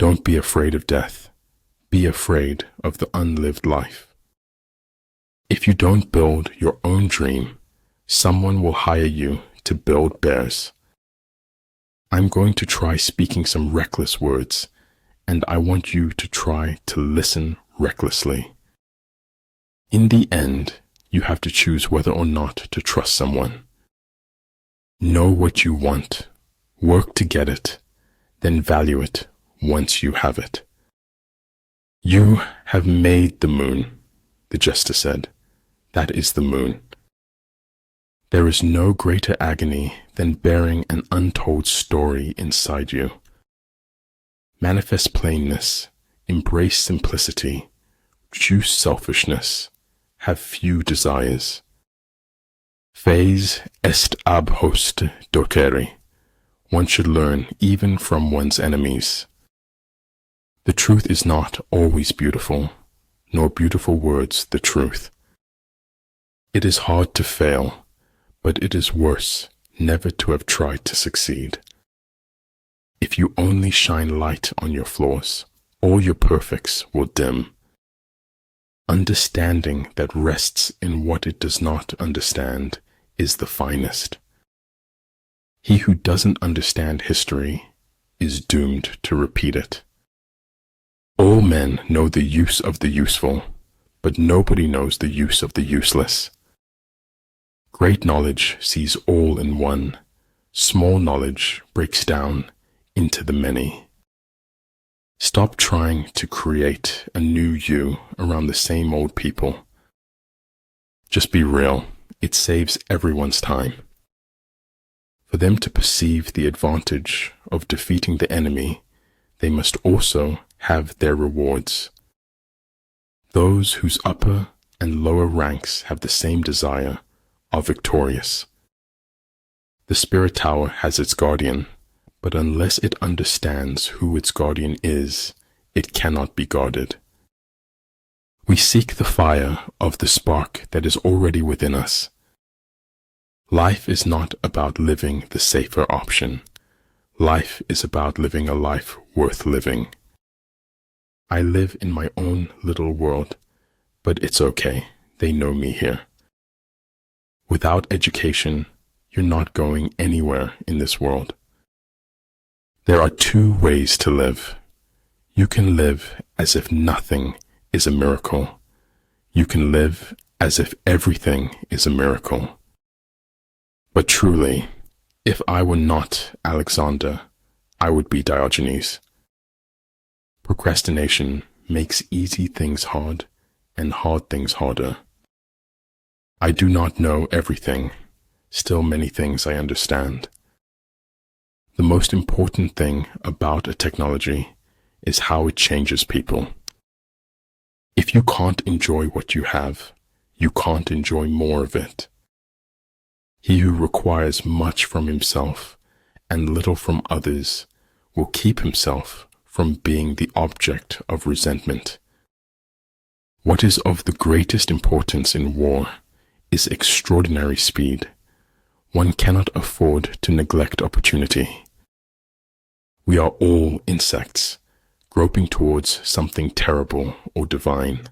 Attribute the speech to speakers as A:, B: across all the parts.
A: Don't be afraid of death. Be afraid of the unlived life. If you don't build your own dream, someone will hire you to build theirs. I'm going to try speaking some reckless words, and I want you to try to listen recklessly. In the end, you have to choose whether or not to trust someone. Know what you want, work to get it, then value it once you have it. You have made the moon, the jester said. That is the moon. There is no greater agony than bearing an untold story inside you. Manifest plainness, embrace simplicity, choose selfishness, have few desires. Fes est ab host docere. One should learn even from one's enemies. The truth is not always beautiful, nor beautiful words the truth. It is hard to fail, but it is worse never to have tried to succeed. If you only shine light on your flaws, all your perfects will dim. Understanding that rests in what it does not understand is the finest. He who doesn't understand history is doomed to repeat it. All men know the use of the useful, but nobody knows the use of the useless. Great knowledge sees all in one. Small knowledge breaks down into the many. Stop trying to create a new you around the same old people. Just be real. It saves everyone's time. For them to perceive the advantage of defeating the enemy, they must also have their rewards. Those whose upper and lower ranks have the same desire are victorious. The spirit tower has its guardian, but unless it understands who its guardian is, it cannot be guarded. We seek the fire of the spark that is already within us. Life is not about living the safer option. Life is about living a life worth living. I live in my own little world, but it's okay. They know me here. Without education, you're not going anywhere in this world. There are two ways to live. You can live as if nothing is a miracle. You can live as if everything is a miracle. But truly, if I were not Alexander, I would be Diogenes. Procrastination makes easy things hard and hard things harder. I do not know everything, still many things I understand. The most important thing about a technology is how it changes people. If you can't enjoy what you have, you can't enjoy more of it. He who requires much from himself and little from others will keep himself from being the object of resentment. What is of the greatest importance in war is extraordinary speed. One cannot afford to neglect opportunity. We are all insects, groping towards something terrible or divine.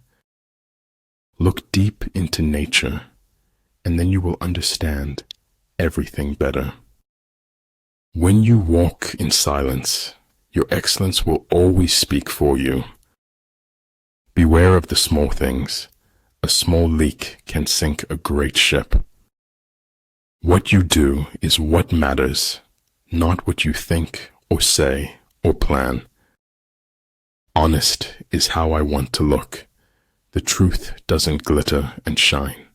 A: Look deep into nature, and then you will understand everything better. When you walk in silence, your excellence will always speak for you. Beware of the small things. A small leak can sink a great ship. What you do is what matters, not what you think or say or plan. Honest is how I want to look. The truth doesn't glitter and shine.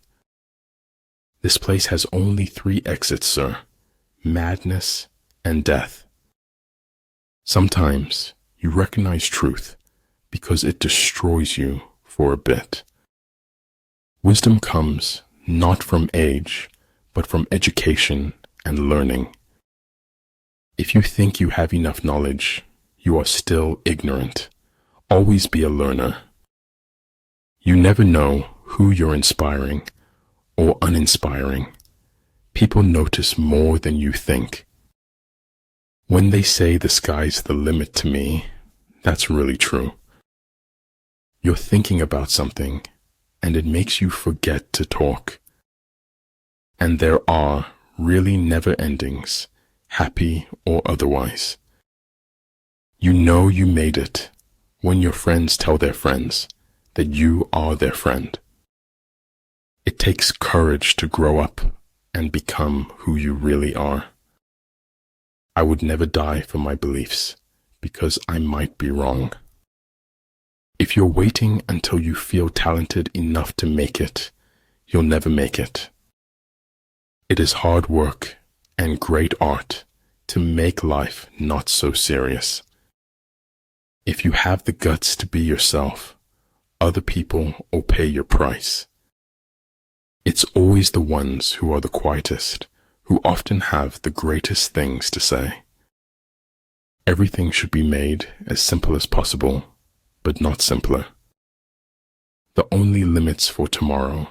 A: This place has only 3 exits, sir: madness and death. Sometimes you recognize truth because it destroys you for a bit. Wisdom comes not from age, but from education and learning. If you think you have enough knowledge, you are still ignorant. Always be a learner. You never know who you're inspiring or uninspiring. People notice more than you think. When they say the sky's the limit to me, That's really true. You're thinking about something, and it makes you forget to talk. And there are really never endings, happy or otherwise. You know you made it when your friends tell their friends that you are their friend. It takes courage to grow up and become who you really are. I would never die for my beliefs because I might be wrong. If you're waiting until you feel talented enough to make it, you'll never make it. It is hard work and great art to make life not so serious. If you have the guts to be yourself, other people will pay your price. It's always the ones who are the quietest who often have the greatest things to say. Everything should be made as simple as possible, but not simpler. The only limits for tomorrow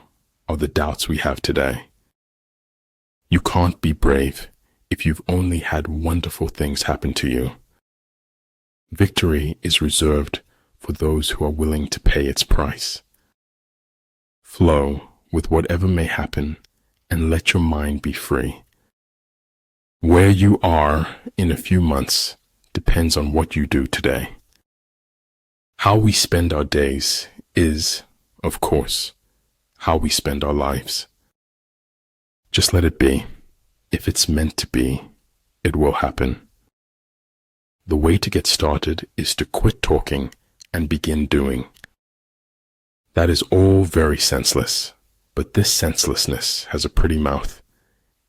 A: are the doubts we have today. You can't be brave if you've only had wonderful things happen to you. Victory is reserved for those who are willing to pay its price. Flow with whatever may happen and let your mind be free. Where you are in a few months depends on what you do today. How we spend our days is, of course, how we spend our lives. Just let it be. If it's meant to be, it will happen. The way to get started is to quit talking and begin doing. That is all very senseless, but this senselessness has a pretty mouth,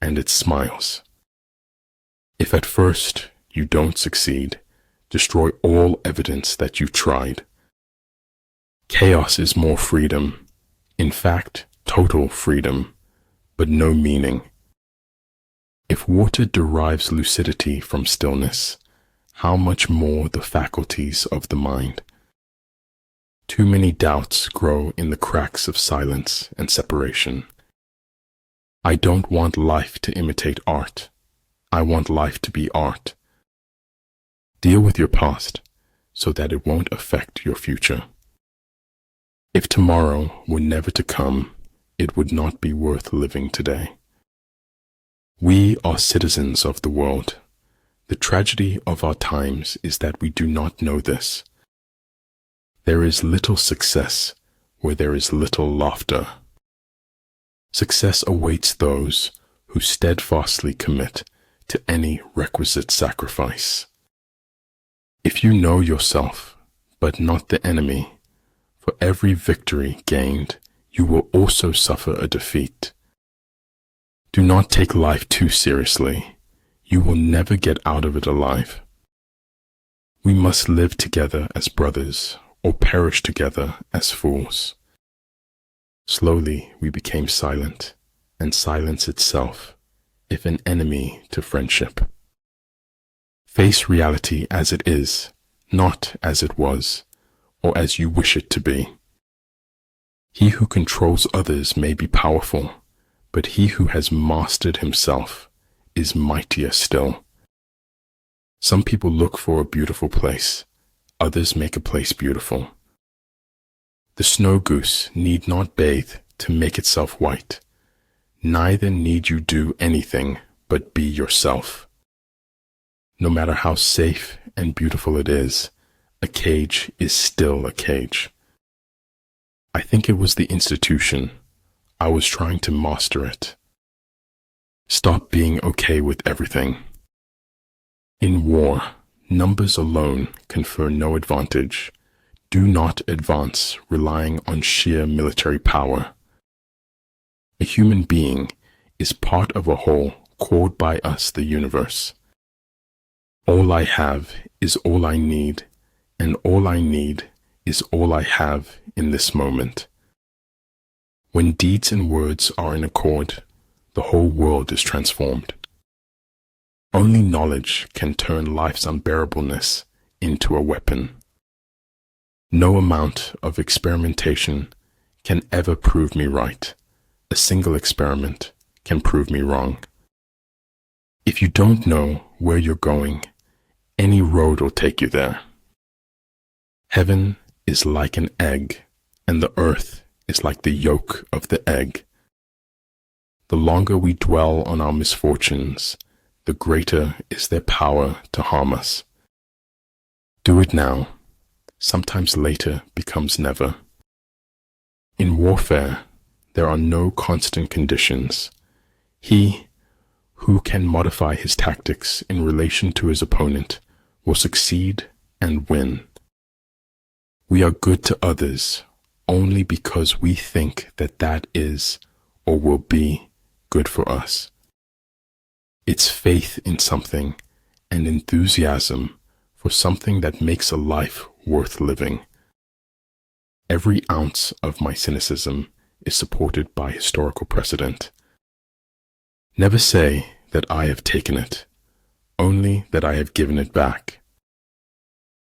A: and it smiles. If at first you don't succeed, destroy all evidence that you tried. Chaos is more freedom, in fact, total freedom, but no meaning. If water derives lucidity from stillness, how much more the faculties of the mind? Too many doubts grow in the cracks of silence and separation. I don't want life to imitate art. I want life to be art. Deal with your past so that it won't affect your future. If tomorrow were never to come, it would not be worth living today. We are citizens of the world. The tragedy of our times is that we do not know this. There is little success where there is little laughter. Success awaits those who steadfastly commit to any requisite sacrifice. If you know yourself, but not the enemy, for every victory gained, you will also suffer a defeat. Do not take life too seriously. You will never get out of it alive. We must live together as brothers or perish together as fools. Slowly we became silent, and silence itself, if an enemy to friendship. Face reality as it is, not as it was, or as you wish it to be. He who controls others may be powerful, but he who has mastered himself is mightier still. Some people look for a beautiful place, others make a place beautiful. The snow goose need not bathe to make itself white. Neither need you do anything but be yourself. No matter how safe and beautiful it is, a cage is still a cage. I think it was the institution. I was trying to master it. Stop being okay with everything. In war, numbers alone confer no advantage. Do not advance relying on sheer military power. A human being is part of a whole called by us the universe. All I have is all I need, and all I need is all I have in this moment. When deeds and words are in accord, the whole world is transformed. Only knowledge can turn life's unbearableness into a weapon. No amount of experimentation can ever prove me right. A single experiment can prove me wrong. If you don't know where you're going, any road will take you there. Heaven is like an egg, and the earth is like the yolk of the egg. The longer we dwell on our misfortunes, the greater is their power to harm us. Do it now. Sometimes later becomes never. In warfare, there are no constant conditions. He who can modify his tactics in relation to his opponent will succeed and win. We are good to others only because we think that that is or will be good for us. It's faith in something and enthusiasm for something that makes a life worth living. Every ounce of my cynicism is supported by historical precedent. Never say that I have taken it, only that I have given it back.